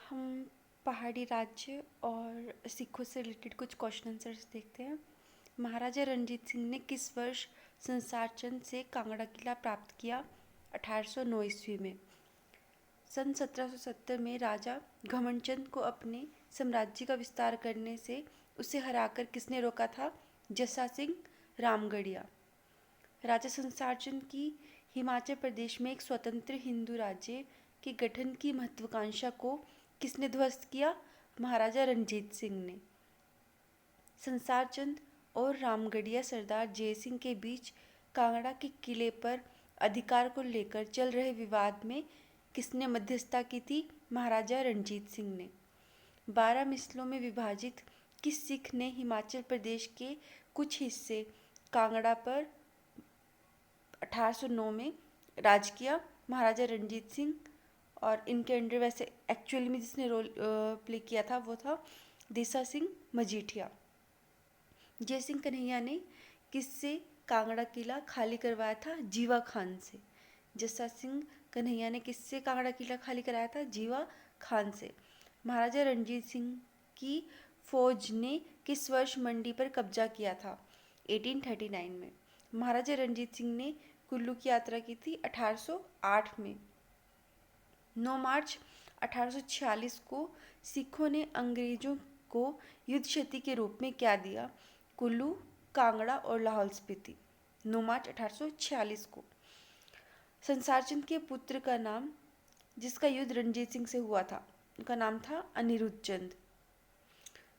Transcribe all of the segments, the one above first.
हम पहाड़ी राज्य और सिखों से रिलेटेड कुछ क्वेश्चन आंसर्स देखते हैं। महाराजा रणजीत सिंह ने किस वर्ष संसार चंद से कांगड़ा किला प्राप्त किया? 1809 ईस्वी में। सन 1770 में राजा घमंडचंद को अपने साम्राज्य का विस्तार करने से उसे हराकर किसने रोका था? जस्सा सिंह रामगढ़िया। राजा संसार चंद की हिमाचल प्रदेश में एक स्वतंत्र हिंदू राज्य के गठन की महत्वाकांक्षा को किसने ध्वस्त किया? महाराजा रणजीत सिंह ने। संसार चंद और रामगढ़िया सरदार जयसिंह के बीच कांगड़ा के किले पर अधिकार को लेकर चल रहे विवाद में किसने मध्यस्थता की थी? महाराजा रणजीत सिंह ने। 12 मिसलों में विभाजित किस सिख ने हिमाचल प्रदेश के कुछ हिस्से कांगड़ा पर 1809 में राज किया? महाराजा रणजीत सिंह। और इनके अंडर वैसे एक्चुअली में जिसने रोल प्ले किया था वो था देसा सिंह मजीठिया। जय सिंह कन्हैया ने किससे कांगड़ा किला खाली करवाया था? जीवा खान से। जस्सा सिंह कन्हैया ने किससे कांगड़ा किला खाली कराया था? जीवा खान से। महाराजा रणजीत सिंह की फौज ने किस वर्ष मंडी पर कब्जा किया था? 1839 में। महाराजा रणजीत सिंह ने कुल्लू की यात्रा की थी 1808 में। 9 मार्च 1846 को सिखों ने अंग्रेजों को युद्ध क्षति के रूप में क्या दिया? कुल्लू, कांगड़ा और लाहौल स्पीति। 9 मार्च 1846 को। संसार चंद के पुत्र का नाम जिसका युद्ध रणजीत सिंह से हुआ था उनका नाम था अनिरुद्ध चंद।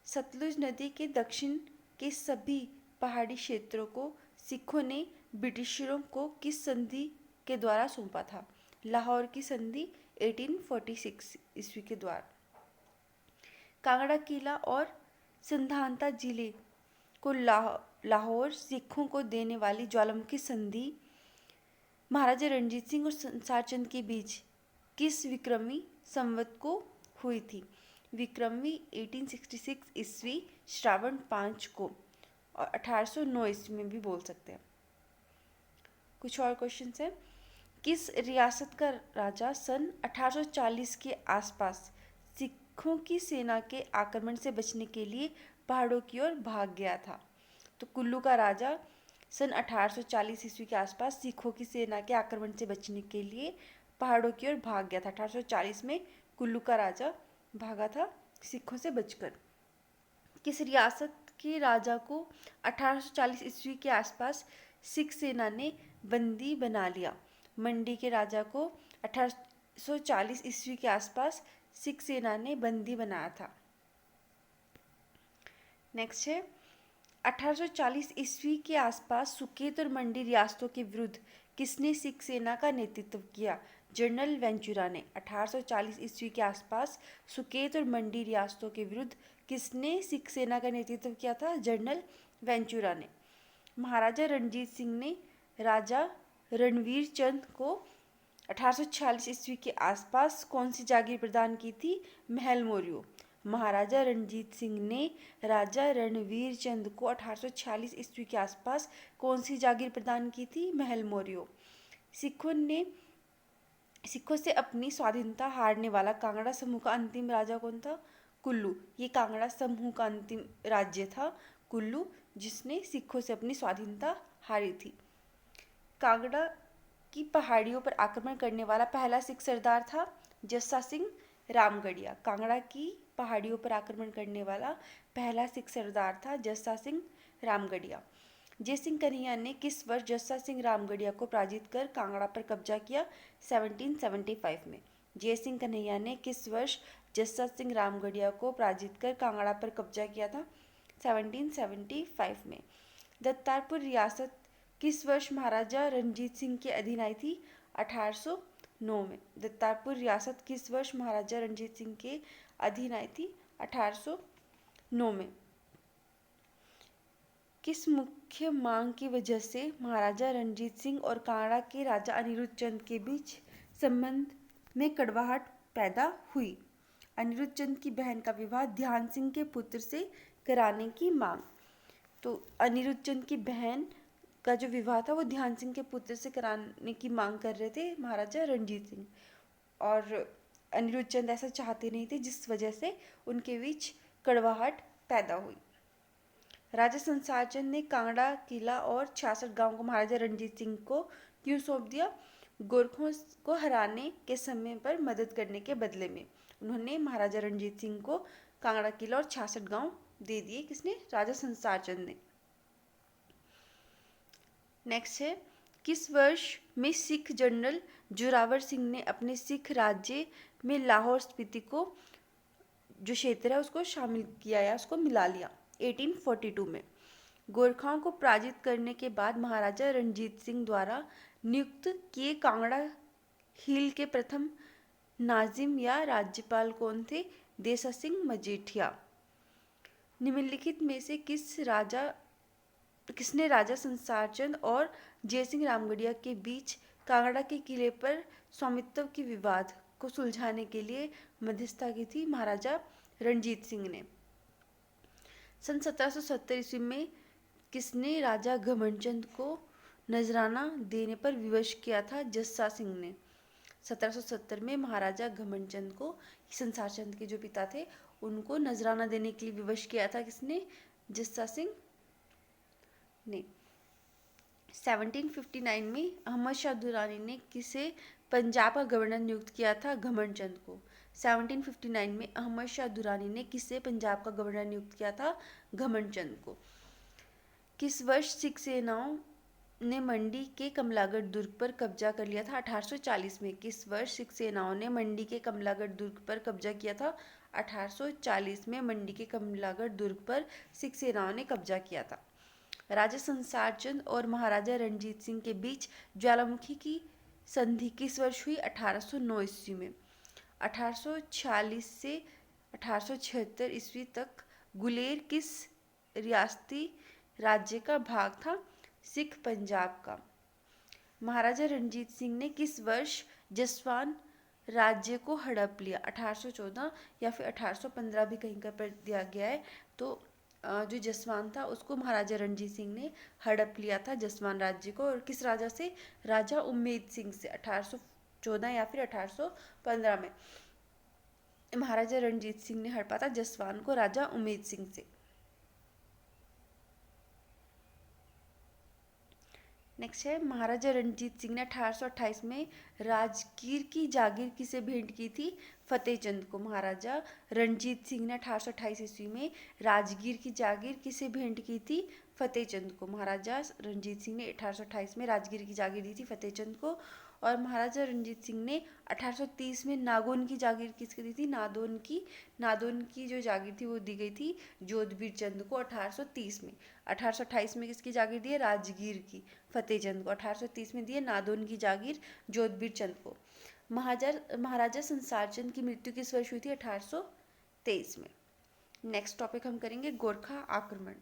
सतलुज नदी के दक्षिण के सभी पहाड़ी क्षेत्रों को सिखों ने ब्रिटिशरों को किस संधि के द्वारा सौंपा था? लाहौर की संधि 1846 ईस्वी के द्वारा। कांगड़ा किला और सिद्धांता जिले को लाहौर सिखों को देने वाली ज्वालामुखी संधि महाराजा रणजीत सिंह और संसार चंद के बीच किस विक्रमी संवत को हुई थी? विक्रमी 1866 ईस्वी श्रावण 5 को और 1809 ईस्वी में भी बोल सकते हैं। कुछ और क्वेश्चन है। किस रियासत का राजा सन 1840 के आसपास सिखों की सेना के आक्रमण से बचने के लिए पहाड़ों की ओर भाग गया था? तो कुल्लू का राजा सन 1840 ईस्वी के आसपास सिखों की सेना के आक्रमण से बचने के लिए पहाड़ों की ओर भाग गया था। 1840 में कुल्लू का राजा भागा था सिखों से बचकर। किस रियासत के राजा को 1840 ईस्वी के आसपास सिख सेना ने बंदी बना लिया? मंडी के राजा को 1840 ईस्वी के आसपास सिख सेना ने बंदी बनाया था। नेक्स्ट है 1840 ईस्वी के आसपास सुकेत और मंडी रियासतों के विरुद्ध किसने सिख सेना का नेतृत्व किया? जनरल वेंचुरा ने। 1840 ईस्वी के आसपास सुकेत और मंडी रियासतों के विरुद्ध किसने सिख सेना का नेतृत्व किया था? जनरल वेंचुरा ने। महाराजा रणजीत सिंह ने राजा रणवीर चंद को 1846 ईस्वी के आसपास कौन सी जागीर प्रदान की थी? महल मोरियो। महाराजा रणजीत सिंह ने राजा रणवीर चंद को 1846 ईस्वी के आसपास कौन सी जागीर प्रदान की थी? महल मोरियो। सिखों से अपनी स्वाधीनता हारने वाला कांगड़ा समूह का अंतिम राजा कौन था? कुल्लू। ये कांगड़ा समूह का अंतिम राज्य था कुल्लू, जिसने सिखों से अपनी स्वाधीनता हारी थी। कांगड़ा की पहाड़ियों पर आक्रमण करने वाला पहला सिख सरदार था जस्सा सिंह रामगढ़िया। कांगड़ा की पहाड़ियों पर आक्रमण करने वाला पहला सिख सरदार था जस्सा सिंह रामगढ़िया। जय सिंह कन्हैया ने किस वर्ष जस्सा सिंह रामगढ़िया को पराजित कर कांगड़ा पर कब्जा किया? 1775 में। जय सिंह कन्हैया ने किस वर्ष जस्सा सिंह रामगढ़िया को पराजित कर कांगड़ा पर कब्जा किया था? 1775 में। दत्तारपुर रियासत किस वर्ष महाराजा रणजीत सिंह के अधीन आई थी? 1809 में। दत्तारपुर रियासत किस वर्ष महाराजा रणजीत सिंह के अधीन आई थी? 1809 में। किस मुख्य मांग की वजह से महाराजा रणजीत सिंह और कांगड़ा के राजा अनिरुद्ध चंद के बीच संबंध में कड़वाहट पैदा हुई? अनिरुद्ध चंद की बहन का विवाह ध्यान सिंह के पुत्र से कराने की मांग। तो अनिरुद्ध चंद की बहन का जो विवाह था वो ध्यान सिंह के पुत्र से कराने की मांग कर रहे थे महाराजा रणजीत सिंह। और अनिरुद्ध चंद ऐसा चाहते नहीं थे, जिस वजह से उनके बीच कड़वाहट पैदा हुई। राजा संसार चंद ने कांगड़ा किला और 66 गांव को महाराजा रणजीत सिंह को क्यों सौंप दिया? गोरखों को हराने के समय पर मदद करने के बदले में उन्होंने महाराजा रणजीत सिंह को कांगड़ा किला और 66 गांव दे दिए। किसने? राजा संसार चंद ने। नेक्स्ट है, किस वर्ष में सिख जनरल जोरावर सिंह ने अपने सिख राज्य में लाहौर स्पीति को जो क्षेत्र है उसको शामिल किया या उसको मिला लिया? 1842 में। गोरखाओं को पराजित करने के बाद महाराजा रणजीत सिंह द्वारा नियुक्त किए कांगड़ा हिल के प्रथम नाजिम या राज्यपाल कौन थे? देसा सिंह मजीठिया। निम्नलिखित में से किसने राजा संसार चंद और जयसिंह रामगढ़िया के बीच कांगड़ा के किले पर स्वामित्व के विवाद को सुलझाने के लिए मध्यस्थता की थी? महाराजा रणजीत सिंह ने। सन 1770 ईस्वी में किसने राजा घमंडचंद को नजराना देने पर विवश किया था? जस्सा सिंह ने। 1770 में महाराजा घमंडचंद को, संसार चंद के जो पिता थे, उनको नजराना देने के लिए विवश किया था। किसने? जस्सा सिंह ने। 1759 में अहमद शाह दुरानी ने किसे पंजाब का गवर्नर नियुक्त किया था? घमंडचंद को। 1759 में अहमद शाह दुरानी ने किसे पंजाब का गवर्नर नियुक्त किया था? घमंडचंद को। किस वर्ष सिख सेनाओं ने मंडी के कमलागढ़ दुर्ग पर कब्जा कर लिया था? 1840 में। किस वर्ष सिख सेनाओं ने मंडी के कमलागढ़ दुर्ग पर कब्जा किया था? 1840 में मंडी के कमलागढ़ दुर्ग पर सिख सेनाओं ने कब्जा किया था। राजा संसार चंद और महाराजा रणजीत सिंह के बीच ज्वालामुखी की संधि किस वर्ष हुई? 1809 ईस्वी में। 1846 से 1876 ईस्वी तक गुलेर किस रियासती राज्य का भाग था? सिख पंजाब का। महाराजा रणजीत सिंह ने किस वर्ष जसवान राज्य को हड़प लिया? 1814 या फिर 1815 भी कहीं पर दिया गया है। तो जो जसवान था उसको महाराजा रणजीत सिंह ने हड़प लिया था, जसवान राज्य को। और किस राजा से? राजा उम्मेद सिंह से। 1814 या फिर 1815 में महाराजा रणजीत सिंह ने हड़पा था जसवान को राजा उम्मेद सिंह से। नेक्स्ट है, महाराजा रणजीत सिंह ने 1828 में राजगीर की जागीर किसे भेंट की थी? फतेह चंद को। महाराजा रणजीत सिंह ने 1828 ईस्वी में राजगीर की जागीर किसे भेंट की थी? फतेह चंद को। महाराजा रणजीत सिंह ने 1828 में राजगीर की जागीर दी थी फतेह चंद को। और महाराजा रणजीत सिंह ने 1830 में नागौन की जागीर किसको दी थी? नादौन की जो जागीर थी वो दी गई थी जोधबीर चंद को 1830 में। 1828 में किसकी जागीर दी है? राजगीर की, फतेह चंद को। 1830 में दी है नादौन की जागीर जोधबीर चंद को। महाराजा संसार चंद की मृत्यु किस वर्ष हुई थी? 1823 में। नेक्स्ट टॉपिक हम करेंगे गोरखा आक्रमण।